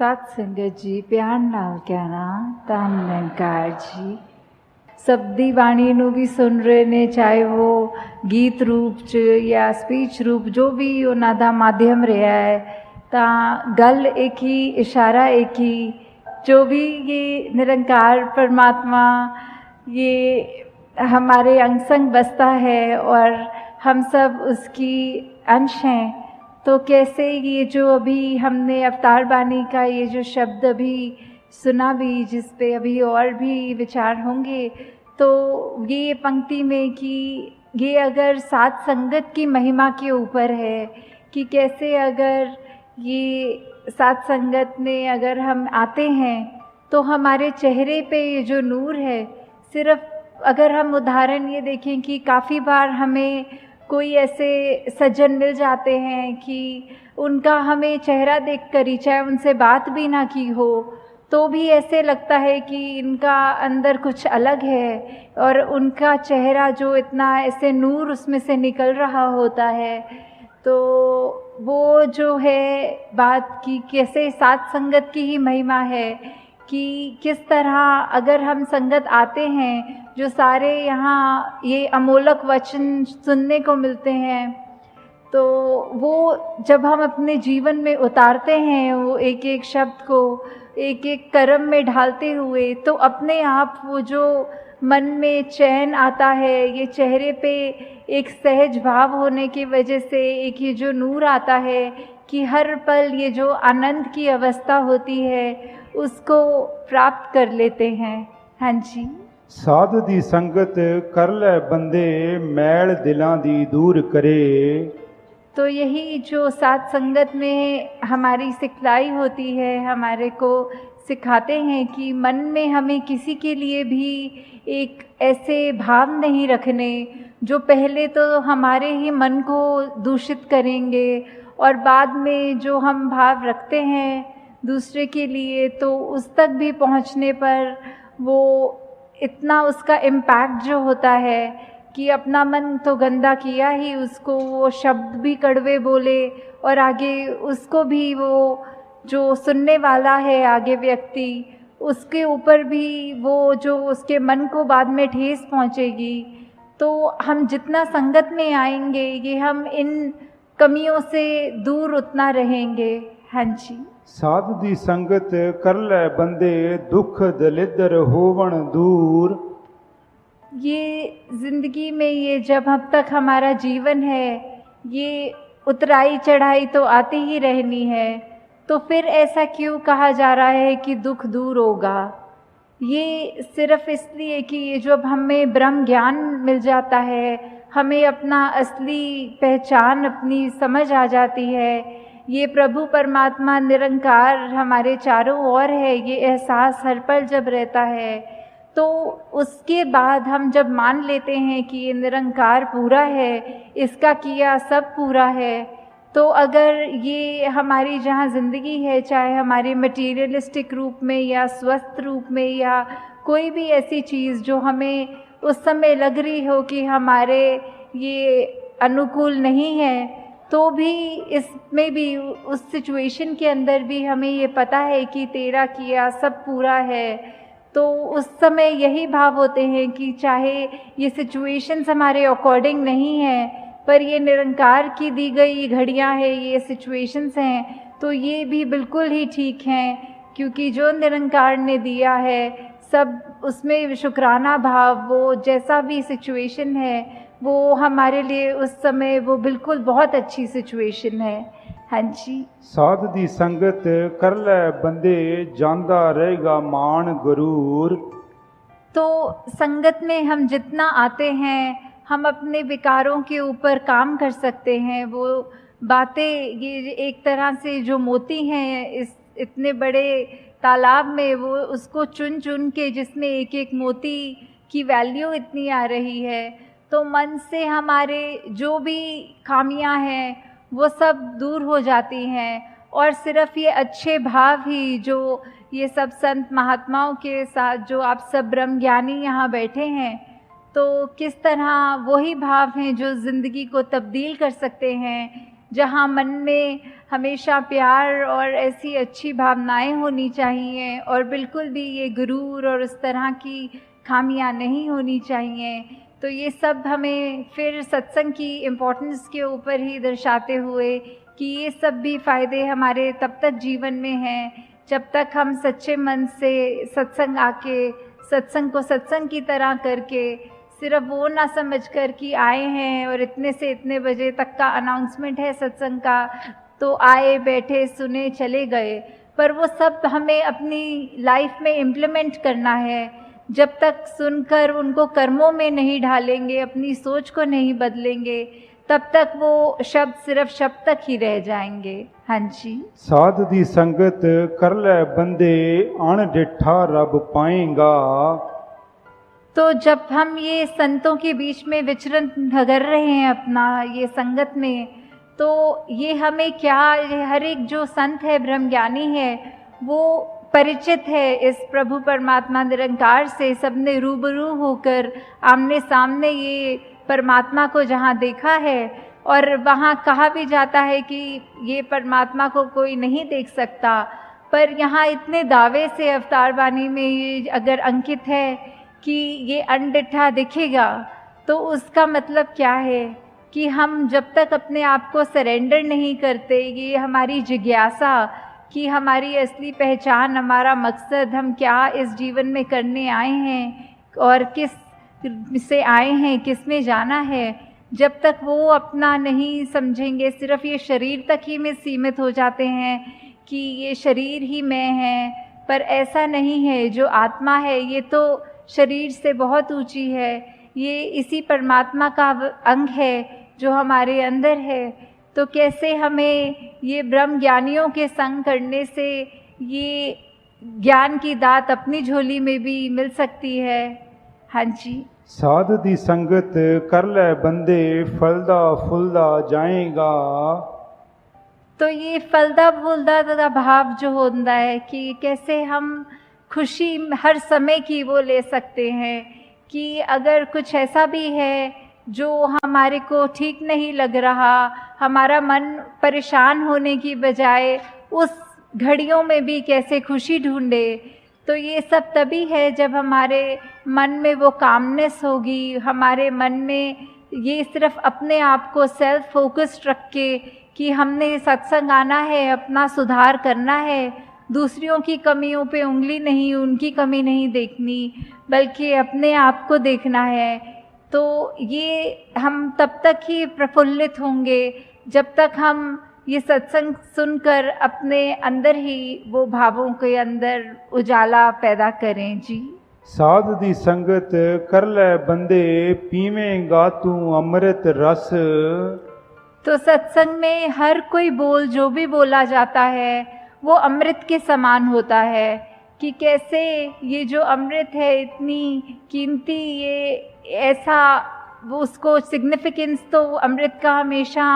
सत संगत जी प्यार नाल कहना धन निरंकार जी शब्दी बाणी नूं भी सुन रहे ने, चाहे वो गीत रूप च या स्पीच रूप जो भी उन्हां दा माध्यम रहा है, तां गल एक ही, इशारा एक ही, जो भी ये निरंकार परमात्मा ये हमारे अंग संग बसता है और हम सब उसकी अंश हैं। तो कैसे ये जो अभी हमने अवतार बानी का ये जो शब्द अभी सुना भी, जिस पे अभी और भी विचार होंगे, तो ये पंक्ति में कि ये अगर सात संगत की महिमा के ऊपर है कि कैसे अगर ये सात संगत में अगर हम आते हैं तो हमारे चेहरे पे ये जो नूर है, सिर्फ अगर हम उदाहरण ये देखें कि काफ़ी बार हमें कोई ऐसे सज्जन मिल जाते हैं कि उनका हमें चेहरा देखकर ही, चाहे उनसे बात भी ना की हो, तो भी ऐसे लगता है कि इनका अंदर कुछ अलग है और उनका चेहरा जो इतना ऐसे नूर उसमें से निकल रहा होता है। तो वो जो है बात की कैसे सात संगत की ही महिमा है कि किस तरह अगर हम संगत आते हैं, जो सारे यहाँ ये अमोलक वचन सुनने को मिलते हैं, तो वो जब हम अपने जीवन में उतारते हैं, वो एक एक शब्द को एक एक कर्म में ढालते हुए, तो अपने आप वो जो मन में चैन आता है, ये चेहरे पे एक सहज भाव होने की वजह से एक ये जो नूर आता है कि हर पल ये जो आनंद की अवस्था होती है उसको प्राप्त कर लेते हैं। हाँ जी। साध दी संगत कर ले बंदे मैल दिलां दी दूर करे। तो यही जो सात संगत में हमारी सिखलाई होती है, हमारे को सिखाते हैं कि मन में हमें किसी के लिए भी एक ऐसे भाव नहीं रखने जो पहले तो हमारे ही मन को दूषित करेंगे और बाद में जो हम भाव रखते हैं दूसरे के लिए, तो उस तक भी पहुंचने पर वो इतना उसका इम्पैक्ट जो होता है कि अपना मन तो गंदा किया ही, उसको वो शब्द भी कड़वे बोले और आगे उसको भी वो जो सुनने वाला है आगे व्यक्ति, उसके ऊपर भी वो जो उसके मन को बाद में ठेस पहुंचेगी। तो हम जितना संगत में आएंगे ये हम इन कमियों से दूर उतना रहेंगे। हाँ जी। साध दी संगत कर ले बंदे दुख दलिदर होवन दूर। ये जिंदगी में ये जब अब तक हमारा जीवन है, ये उतराई चढ़ाई तो आती ही रहनी है, तो फिर ऐसा क्यों कहा जा रहा है कि दुख दूर होगा? ये सिर्फ इसलिए कि ये जब हमें ब्रह्म ज्ञान मिल जाता है, हमें अपना असली पहचान अपनी समझ आ जाती है, ये प्रभु परमात्मा निरंकार हमारे चारों ओर है, ये एहसास हर पल जब रहता है, तो उसके बाद हम जब मान लेते हैं कि ये निरंकार पूरा है, इसका किया सब पूरा है, तो अगर ये हमारी जहाँ ज़िंदगी है, चाहे हमारे मटेरियलिस्टिक रूप में या स्वस्थ रूप में या कोई भी ऐसी चीज़ जो हमें उस समय लग रही हो कि हमारे ये अनुकूल नहीं है, तो भी इसमें भी उस सिचुएशन के अंदर भी हमें ये पता है कि तेरा किया सब पूरा है, तो उस समय यही भाव होते हैं कि चाहे ये सिचुएशंस हमारे अकॉर्डिंग नहीं है, पर ये निरंकार की दी गई घड़ियां हैं, ये सिचुएशंस हैं, तो ये भी बिल्कुल ही ठीक हैं, क्योंकि जो निरंकार ने दिया है सब उसमें शुक्राना भाव, वो जैसा भी सिचुएशन है वो हमारे लिए उस समय वो बिल्कुल बहुत अच्छी सिचुएशन है। हाँ जी। साध दी संगत कर ले बंदे जांदा रहेगा मान गरूर। तो संगत में हम जितना आते हैं, हम अपने विकारों के ऊपर काम कर सकते हैं। वो बातें ये एक तरह से जो मोती हैं इस इतने बड़े तालाब में, वो उसको चुन चुन के जिसमें एक एक मोती की वैल्यू इतनी आ रही है, तो मन से हमारे जो भी खामियां हैं वो सब दूर हो जाती हैं और सिर्फ ये अच्छे भाव ही जो ये सब संत महात्माओं के साथ जो आप सब ब्रह्म ज्ञानी यहाँ बैठे हैं, तो किस तरह वही भाव हैं जो ज़िंदगी को तब्दील कर सकते हैं, जहाँ मन में हमेशा प्यार और ऐसी अच्छी भावनाएं होनी चाहिए, और बिल्कुल भी ये गुरूर और उस तरह की खामियां नहीं होनी चाहिए। तो ये सब हमें फिर सत्संग की इम्पोर्टेंस के ऊपर ही दर्शाते हुए कि ये सब भी फ़ायदे हमारे तब तक जीवन में हैं जब तक हम सच्चे मन से सत्संग आके सत्संग को सत्संग की तरह करके, सिर्फ वो ना समझ कर कि आए हैं और इतने से इतने बजे तक का अनाउंसमेंट है सत्संग का, तो आए बैठे सुने चले गए, पर वो सब हमें अपनी लाइफ में इम्प्लीमेंट करना है। जब तक सुनकर उनको कर्मों में नहीं ढालेंगे, अपनी सोच को नहीं बदलेंगे, तब तक वो शब्द सिर्फ शब्द तक ही रह जाएंगे। हाँ जी। साध दी संगत कर ले बंदे अण डिठा रब पाएगा। तो जब हम ये संतों के बीच में विचरण कर रहे हैं अपना ये संगत में, तो ये हमें क्या, हर एक जो संत है ब्रह्मज्ञानी है वो परिचित है इस प्रभु परमात्मा निरंकार से। सबने रूबरू होकर आमने सामने ये परमात्मा को जहाँ देखा है, और वहाँ कहा भी जाता है कि ये परमात्मा को कोई नहीं देख सकता, पर यहाँ इतने दावे से अवतार वाणी में ये अगर अंकित है कि ये अनडिठा दिखेगा, तो उसका मतलब क्या है कि हम जब तक अपने आप को सरेंडर नहीं करते, ये हमारी जिज्ञासा कि हमारी असली पहचान, हमारा मकसद, हम क्या इस जीवन में करने आए हैं और किस से आए हैं, किस में जाना है, जब तक वो अपना नहीं समझेंगे, सिर्फ ये शरीर तक ही में सीमित हो जाते हैं कि ये शरीर ही मैं है, पर ऐसा नहीं है। जो आत्मा है ये तो शरीर से बहुत ऊंची है, ये इसी परमात्मा का अंग है जो हमारे अंदर है। तो कैसे हमें ये ब्रह्म ज्ञानियों के संग करने से ये ज्ञान की दात अपनी झोली में भी मिल सकती है। हाँ जी। साध दी संगत कर ले बंदे फलदा फुलदा जाएगा। तो ये फलदा फुलदा का भाव जो होता है कि कैसे हम खुशी हर समय की वो ले सकते हैं कि अगर कुछ ऐसा भी है जो हमारे को ठीक नहीं लग रहा, हमारा मन परेशान होने की बजाय उस घड़ियों में भी कैसे खुशी ढूंढे। तो ये सब तभी है जब हमारे मन में वो कामनेस होगी, हमारे मन में ये सिर्फ अपने आप को सेल्फ फोकस्ड रख के कि हमने सत्संग आना है, अपना सुधार करना है, दूसरों की कमियों पे उंगली नहीं, उनकी कमी नहीं देखनी, बल्कि अपने आप को देखना है। तो ये हम तब तक ही प्रफुल्लित होंगे जब तक हम ये सत्संग सुनकर अपने अंदर ही वो भावों के अंदर उजाला पैदा करें। जी। साध दी संगत कर ले बंदे पीवेंगा तू अमृत रस। तो सत्संग में हर कोई बोल जो भी बोला जाता है वो अमृत के समान होता है कि कैसे ये जो अमृत है इतनी कीमती, ये ऐसा वो उसको सिग्निफिकेंस तो अमृत का हमेशा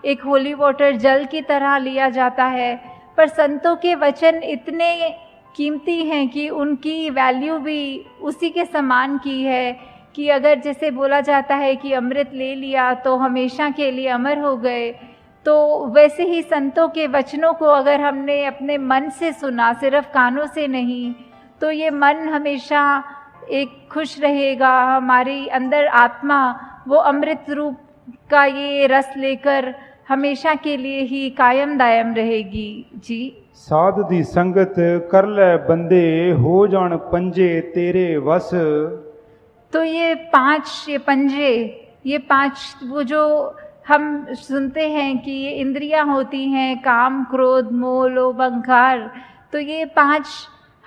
एक होली वाटर जल की तरह लिया जाता है, पर संतों के वचन इतने कीमती हैं कि उनकी वैल्यू भी उसी के समान की है कि अगर जैसे बोला जाता है कि अमृत ले लिया तो हमेशा के लिए अमर हो गए, तो वैसे ही संतों के वचनों को अगर हमने अपने मन से सुना, सिर्फ कानों से नहीं, तो ये मन हमेशा एक खुश रहेगा, हमारी अंदर आत्मा वो अमृत रूप का ये रस लेकर हमेशा के लिए ही कायम दायम रहेगी। जी। साध दी संगत कर ले बंदे हो जान पंजे तेरे वस। तो ये पंजे, ये पांच वो जो हम सुनते हैं कि ये इंद्रियां होती हैं, काम क्रोध मोह लोभ अहंकार, तो ये पांच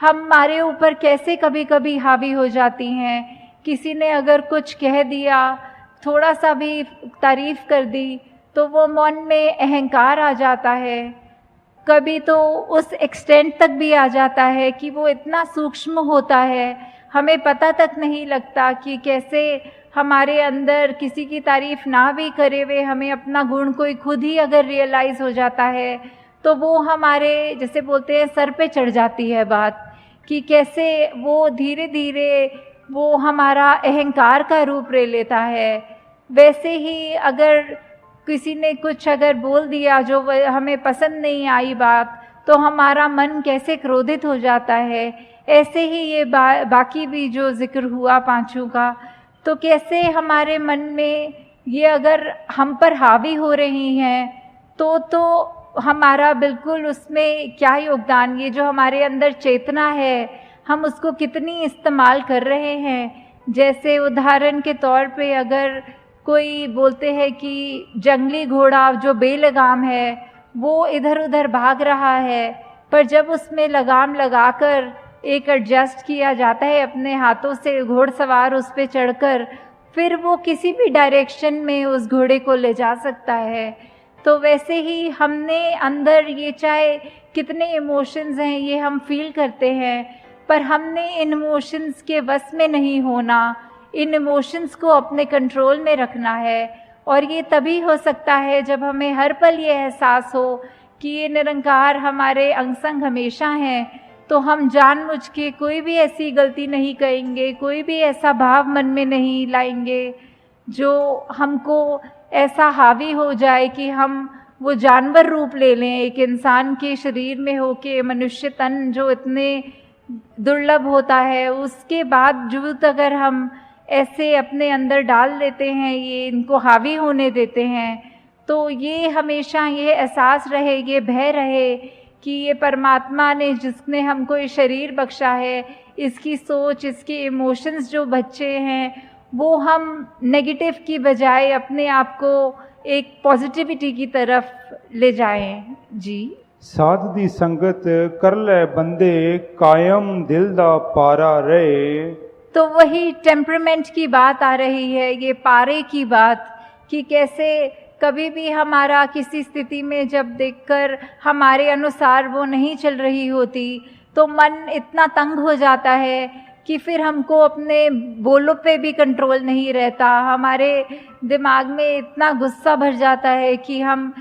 हमारे ऊपर कैसे कभी कभी हावी हो जाती हैं। किसी ने अगर कुछ कह दिया, थोड़ा सा भी तारीफ कर दी, तो वो मन में अहंकार आ जाता है। कभी तो उस एक्सटेंट तक भी आ जाता है कि वो इतना सूक्ष्म होता है, हमें पता तक नहीं लगता कि कैसे हमारे अंदर किसी की तारीफ ना भी करे हुए हमें अपना गुण कोई खुद ही अगर रियलाइज़ हो जाता है, तो वो हमारे जैसे बोलते हैं सर पे चढ़ जाती है बात कि कैसे वो धीरे धीरे वो हमारा अहंकार का रूप ले लेता है। वैसे ही अगर किसी ने कुछ अगर बोल दिया जो हमें पसंद नहीं आई बात, तो हमारा मन कैसे क्रोधित हो जाता है। ऐसे ही ये बाकी भी जो जिक्र हुआ पांचों का, तो कैसे हमारे मन में ये अगर हम पर हावी हो रही हैं तो हमारा बिल्कुल उसमें क्या योगदान, ये जो हमारे अंदर चेतना है हम उसको कितनी इस्तेमाल कर रहे हैं। जैसे उदाहरण के तौर पे अगर कोई बोलते हैं कि जंगली घोड़ा जो बेलगाम है वो इधर उधर भाग रहा है, पर जब उसमें लगाम लगाकर एक एडजस्ट किया जाता है अपने हाथों से, घोड़सवार उस पे चढ़कर, फिर वो किसी भी डायरेक्शन में उस घोड़े को ले जा सकता है। तो वैसे ही हमने अंदर ये चाहे कितने इमोशंस हैं ये हम फील करते हैं, पर हमने इन इमोशंस के वश में नहीं होना, इन इमोशंस को अपने कंट्रोल में रखना है। और ये तभी हो सकता है जब हमें हर पल ये एहसास हो कि ये निरंकार हमारे अंग संग हमेशा हैं, तो हम जानबूझ के कोई भी ऐसी गलती नहीं करेंगे, कोई भी ऐसा भाव मन में नहीं लाएंगे जो हमको ऐसा हावी हो जाए कि हम वो जानवर रूप ले लें, एक इंसान के शरीर में होके, मनुष्य तन जो इतने दुर्लभ होता है उसके बावजूद अगर हम ऐसे अपने अंदर डाल देते हैं, ये इनको हावी होने देते हैं, तो ये हमेशा ये एहसास रहे, ये भय रहे कि ये परमात्मा ने जिसने हमको ये शरीर बख्शा है, इसकी सोच, इसके इमोशंस जो बच्चे हैं वो हम नेगेटिव की बजाय अपने आप को एक पॉजिटिविटी की तरफ ले जाएं। जी। साध दी संगत कर ले बंदे कायम दिल दा पारा रहे। तो वही टेम्परामेंट की बात आ रही है, ये पारे की बात, कि कैसे कभी भी हमारा किसी स्थिति में जब देखकर हमारे अनुसार वो नहीं चल रही होती तो मन इतना तंग हो जाता है कि फिर हमको अपने बोलों पे भी कंट्रोल नहीं रहता, हमारे दिमाग में इतना गुस्सा भर जाता है कि हम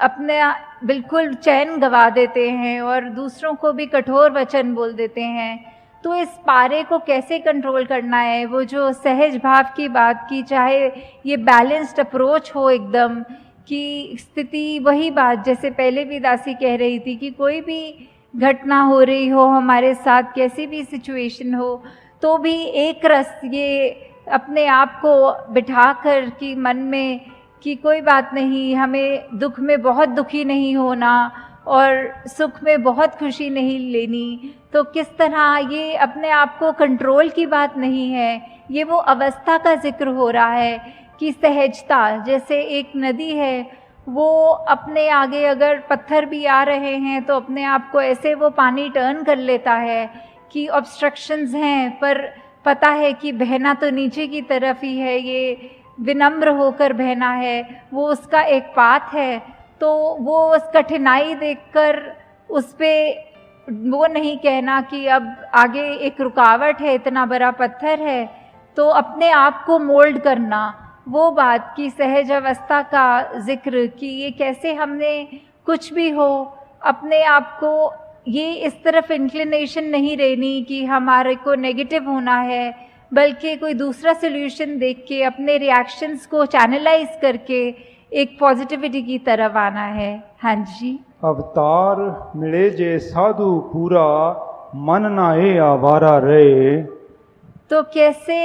अपने बिल्कुल चैन गवा देते हैं और दूसरों को भी कठोर वचन बोल देते हैं। तो इस पारे को कैसे कंट्रोल करना है, वो जो सहज भाव की बात की, चाहे ये बैलेंस्ड अप्रोच हो एकदम कि स्थिति, वही बात जैसे पहले भी दासी कह रही थी कि कोई भी घटना हो रही हो हमारे साथ, कैसी भी सिचुएशन हो, तो भी एक रस ये अपने आप को बिठा कर कि मन में कि कोई बात नहीं, हमें दुख में बहुत दुखी नहीं होना और सुख में बहुत खुशी नहीं लेनी। तो किस तरह ये अपने आप को कंट्रोल की बात नहीं है, ये वो अवस्था का जिक्र हो रहा है कि सहजता, जैसे एक नदी है वो अपने आगे अगर पत्थर भी आ रहे हैं तो अपने आप को ऐसे वो पानी टर्न कर लेता है कि ऑब्स्ट्रक्शंस हैं, पर पता है कि बहना तो नीचे की तरफ ही है, ये विनम्र होकर बहना है, वो उसका एक पाथ है। तो वो उस कठिनाई देखकर उस पे वो नहीं कहना कि अब आगे एक रुकावट है, इतना बड़ा पत्थर है, तो अपने आप को मोल्ड करना, वो बात की सहज अवस्था का जिक्र कि ये कैसे हमने कुछ भी हो अपने आप को ये इस तरफ इंक्लिनेशन नहीं रहनी कि हमारे को नेगेटिव होना है, बल्कि कोई दूसरा सोल्यूशन देख के अपने रिएक्शंस को चैनलाइज करके एक पॉजिटिविटी की तरफ आना है। हाँ जी। अवतार मिले जे साधु पूरा मन नाए आवारा रहे। तो कैसे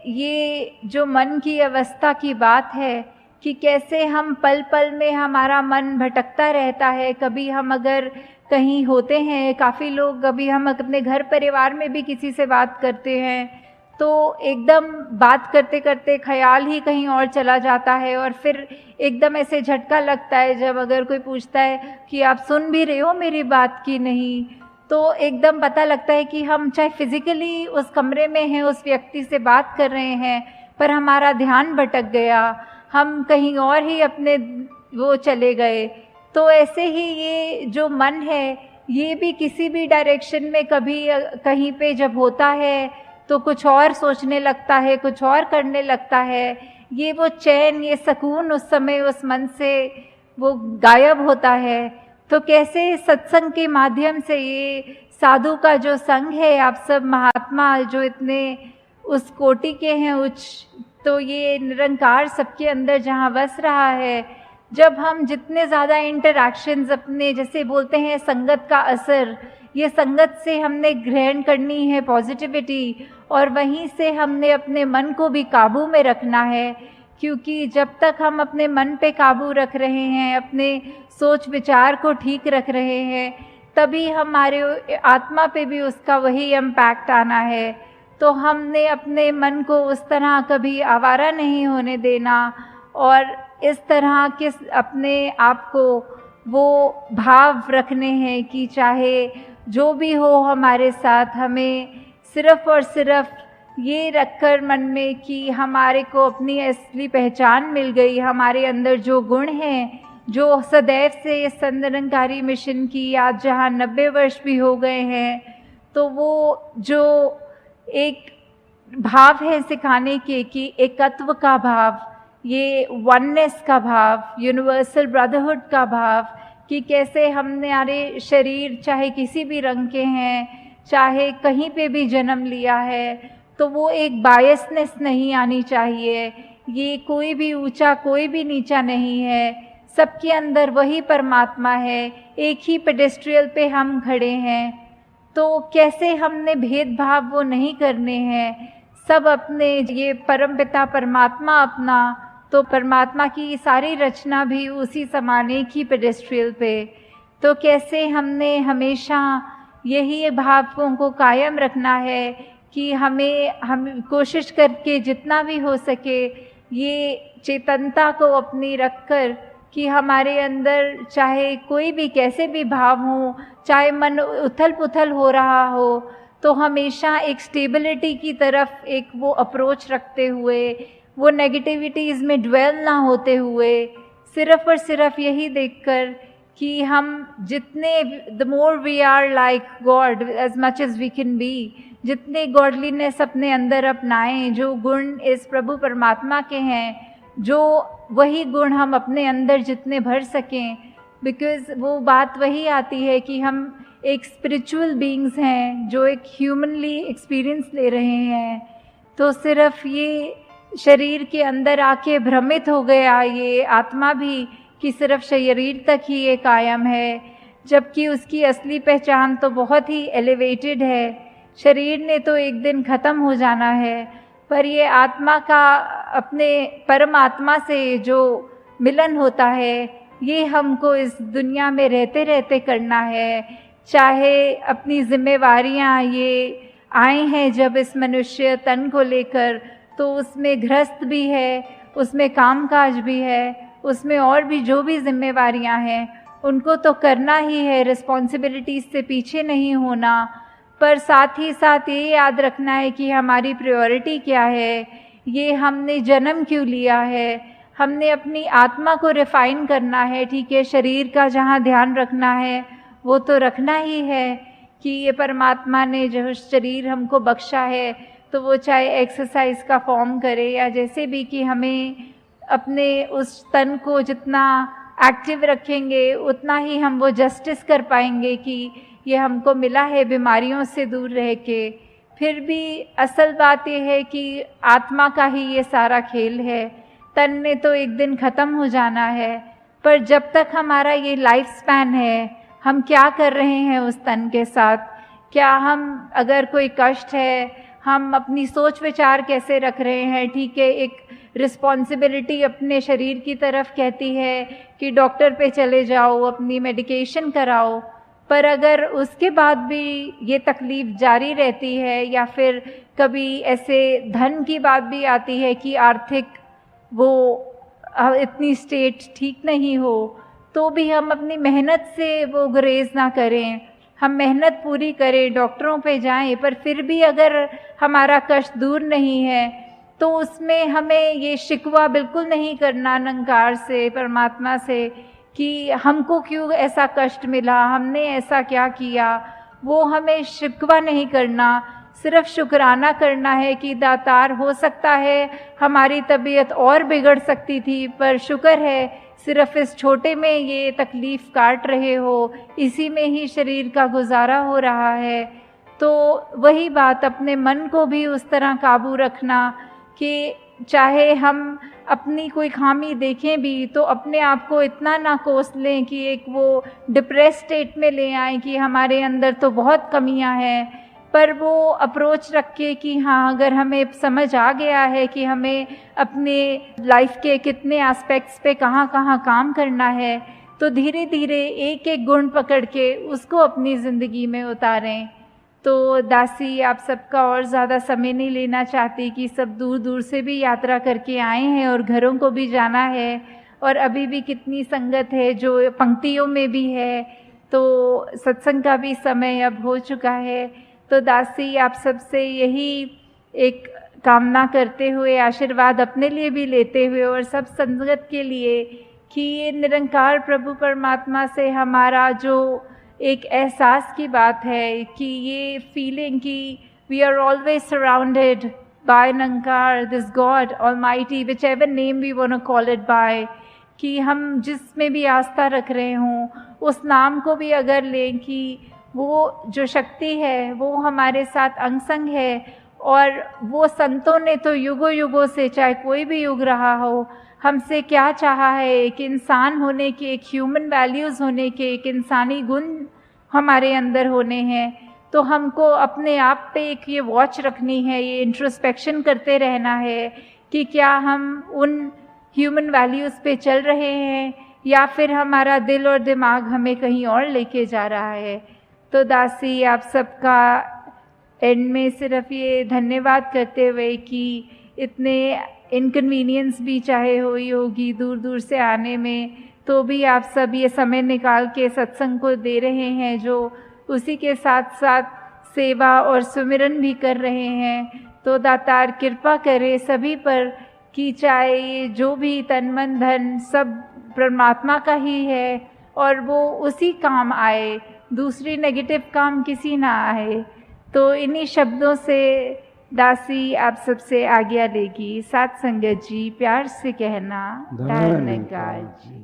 ये जो मन की अवस्था की बात है कि कैसे हम पल पल में हमारा मन भटकता रहता है। कभी हम अगर कहीं होते हैं, काफ़ी लोग, कभी हम अपने घर परिवार में भी किसी से बात करते हैं तो एकदम बात करते करते ख्याल ही कहीं और चला जाता है और फिर एकदम ऐसे झटका लगता है जब अगर कोई पूछता है कि आप सुन भी रहे हो मेरी बात की नहीं, तो एकदम पता लगता है कि हम चाहे फिजिकली उस कमरे में हैं, उस व्यक्ति से बात कर रहे हैं, पर हमारा ध्यान भटक गया, हम कहीं और ही अपने वो चले गए। तो ऐसे ही ये जो मन है ये भी किसी भी डायरेक्शन में कभी कहीं पे जब होता है तो कुछ और सोचने लगता है, कुछ और करने लगता है। ये वो चैन, ये सुकून उस समय उस मन से वो गायब होता है। तो कैसे सत्संग के माध्यम से ये साधु का जो संग है, आप सब महात्मा जो इतने उस कोटि के हैं उच्च, तो ये निरंकार सबके अंदर जहाँ बस रहा है, जब हम जितने ज़्यादा इंटरैक्शंस अपने, जैसे बोलते हैं संगत का असर, ये संगत से हमने ग्रहण करनी है पॉजिटिविटी, और वहीं से हमने अपने मन को भी काबू में रखना है, क्योंकि जब तक हम अपने मन पे काबू रख रहे हैं, अपने सोच विचार को ठीक रख रहे हैं, तभी हमारे आत्मा पे भी उसका वही इम्पैक्ट आना है। तो हमने अपने मन को उस तरह कभी आवारा नहीं होने देना, और इस तरह के अपने आप को वो भाव रखने हैं कि चाहे जो भी हो हमारे साथ, हमें सिर्फ़ और सिर्फ ये रखकर मन में कि हमारे को अपनी असली पहचान मिल गई, हमारे अंदर जो गुण हैं, जो सदैव से इस निरंकारी मिशन की आज जहाँ 90 वर्ष भी हो गए हैं, तो वो जो एक भाव है सिखाने के कि एकत्व का भाव, ये वननेस का भाव, यूनिवर्सल ब्रदरहुड का भाव, कि कैसे हमारे शरीर चाहे किसी भी रंग के हैं, चाहे कहीं पे भी जन्म लिया है, तो वो एक बायसनेस नहीं आनी चाहिए। ये कोई भी ऊंचा कोई भी नीचा नहीं है, सबके अंदर वही परमात्मा है, एक ही पेडेस्ट्रियल पे हम खड़े हैं। तो कैसे हमने भेदभाव वो नहीं करने हैं, सब अपने ये परमपिता परमात्मा अपना, तो परमात्मा की सारी रचना भी उसी समान एक ही पेडेस्ट्रियल पे। तो कैसे हमने हमेशा यही भावों को कायम रखना है कि हम कोशिश करके जितना भी हो सके ये चेतनता को अपनी रखकर कि हमारे अंदर चाहे कोई भी कैसे भी भाव हो, चाहे मन उथल पुथल हो रहा हो, तो हमेशा एक स्टेबिलिटी की तरफ एक वो अप्रोच रखते हुए, वो नेगेटिविटीज़ में ड्वेल ना होते हुए, सिर्फ़ और सिर्फ यही देखकर कि हम जितने the more we are like God as much as we can be, जितने गॉडलीनेस अपने अंदर अपनाएं, जो गुण इस प्रभु परमात्मा के हैं, जो वही गुण हम अपने अंदर जितने भर सकें, बिकॉज़ वो बात वही आती है कि हम एक स्पिरिचुअल बीइंग्स हैं जो एक ह्यूमनली एक्सपीरियंस ले रहे हैं। तो सिर्फ ये शरीर के अंदर आके भ्रमित हो गया ये आत्मा भी कि सिर्फ शरीर तक ही ये कायम है, जबकि उसकी असली पहचान तो बहुत ही एलिवेटेड है। शरीर ने तो एक दिन ख़त्म हो जाना है, पर ये आत्मा का अपने परमात्मा से जो मिलन होता है, ये हमको इस दुनिया में रहते रहते करना है। चाहे अपनी जिम्मेवारियाँ ये आए हैं जब इस मनुष्य तन को लेकर, तो उसमें गृहस्थ भी है, उसमें कामकाज भी है, उसमें और भी जो भी जिम्मेवारियां हैं उनको तो करना ही है, रिस्पॉन्सिबिलिटीज़ से पीछे नहीं होना। पर साथ ही साथ ये याद रखना है कि हमारी प्रायोरिटी क्या है, ये हमने जन्म क्यों लिया है, हमने अपनी आत्मा को रिफ़ाइन करना है। ठीक है, शरीर का जहाँ ध्यान रखना है वो तो रखना ही है कि ये परमात्मा ने जो शरीर हमको बख्शा है, तो वो चाहे एक्सरसाइज का फॉर्म करे या जैसे भी, कि हमें अपने उस तन को जितना एक्टिव रखेंगे उतना ही हम वो जस्टिस कर पाएंगे कि ये हमको मिला है बीमारियों से दूर रह के। फिर भी असल बात ये है कि आत्मा का ही ये सारा खेल है, तन ने तो एक दिन ख़त्म हो जाना है, पर जब तक हमारा ये लाइफ स्पैन है, हम क्या कर रहे हैं उस तन के साथ। क्या हम, अगर कोई कष्ट है, हम अपनी सोच विचार कैसे रख रहे हैं। ठीक है, एक रिस्पॉन्सिबिलिटी अपने शरीर की तरफ कहती है कि डॉक्टर पे चले जाओ, अपनी मेडिकेशन कराओ, पर अगर उसके बाद भी ये तकलीफ़ जारी रहती है, या फिर कभी ऐसे धन की बात भी आती है कि आर्थिक वो इतनी स्टेट ठीक नहीं हो, तो भी हम अपनी मेहनत से वो गुरेज ना करें, हम मेहनत पूरी करें, डॉक्टरों पे जाएं, पर फिर भी अगर हमारा कष्ट दूर नहीं है तो उसमें हमें ये शिकवा बिल्कुल नहीं करना निरंकार से, परमात्मा से, कि हमको क्यों ऐसा कष्ट मिला, हमने ऐसा क्या किया। वो हमें शिकवा नहीं करना, सिर्फ शुक्राना करना है कि दातार, हो सकता है हमारी तबीयत और बिगड़ सकती थी, पर शुक्र है सिर्फ इस छोटे में ये तकलीफ़ काट रहे हो, इसी में ही शरीर का गुजारा हो रहा है। तो वही बात, अपने मन को भी उस तरह काबू रखना कि चाहे हम अपनी कोई खामी देखें भी तो अपने आप को इतना ना कोस लें कि एक वो डिप्रेस स्टेट में ले आए कि हमारे अंदर तो बहुत कमियां हैं, पर वो अप्रोच रख के कि हाँ, अगर हमें समझ आ गया है कि हमें अपने लाइफ के कितने एस्पेक्ट्स पे कहाँ कहाँ काम करना है, तो धीरे धीरे एक एक गुण पकड़ के उसको अपनी ज़िंदगी में उतारें। तो दासी, आप सबका और ज़्यादा समय नहीं लेना चाहती कि सब दूर दूर से भी यात्रा करके आए हैं और घरों को भी जाना है, और अभी भी कितनी संगत है जो पंक्तियों में भी है, तो सत्संग का भी समय अब हो चुका है। तो दासी, आप सबसे यही एक कामना करते हुए, आशीर्वाद अपने लिए भी लेते हुए और सब संगत के लिए, कि ये निरंकार प्रभु परमात्मा से हमारा जो एक एहसास की बात है कि ये फीलिंग कि we are always surrounded by Nirankar, this God almighty, whichever name we want to call it by, कि हम जिसमें भी आस्था रख रहे हों उस नाम को भी अगर लें कि वो जो शक्ति है वो हमारे साथ अंग संग है, और वो संतों ने तो युगों युगों से, चाहे कोई भी युग रहा हो, हमसे क्या चाहा है, एक इंसान होने के, एक ह्यूमन वैल्यूज़ होने के, एक इंसानी गुण हमारे अंदर होने हैं। तो हमको अपने आप पे एक ये वॉच रखनी है, ये इंट्रोस्पेक्शन करते रहना है कि क्या हम उन ह्यूमन वैल्यूज़ पे चल रहे हैं या फिर हमारा दिल और दिमाग हमें कहीं और लेके जा रहा है। तो दासी, आप सबका एंड में सिर्फ ये धन्यवाद करते हुए कि इतने इनकन्वीनियंस भी चाहे हुई होगी दूर दूर से आने में, तो भी आप सब ये समय निकाल के सत्संग को दे रहे हैं, जो उसी के साथ साथ सेवा और सुमिरन भी कर रहे हैं। तो दातार कृपा करे सभी पर कि चाहे ये जो भी तन मन धन सब परमात्मा का ही है और वो उसी काम आए, दूसरी नेगेटिव काम किसी ना आए। तो इन्हीं शब्दों से दासी आप सबसे आज्ञा लेगी। साथ संगत जी, प्यार से कहना, धन्यवाद जी।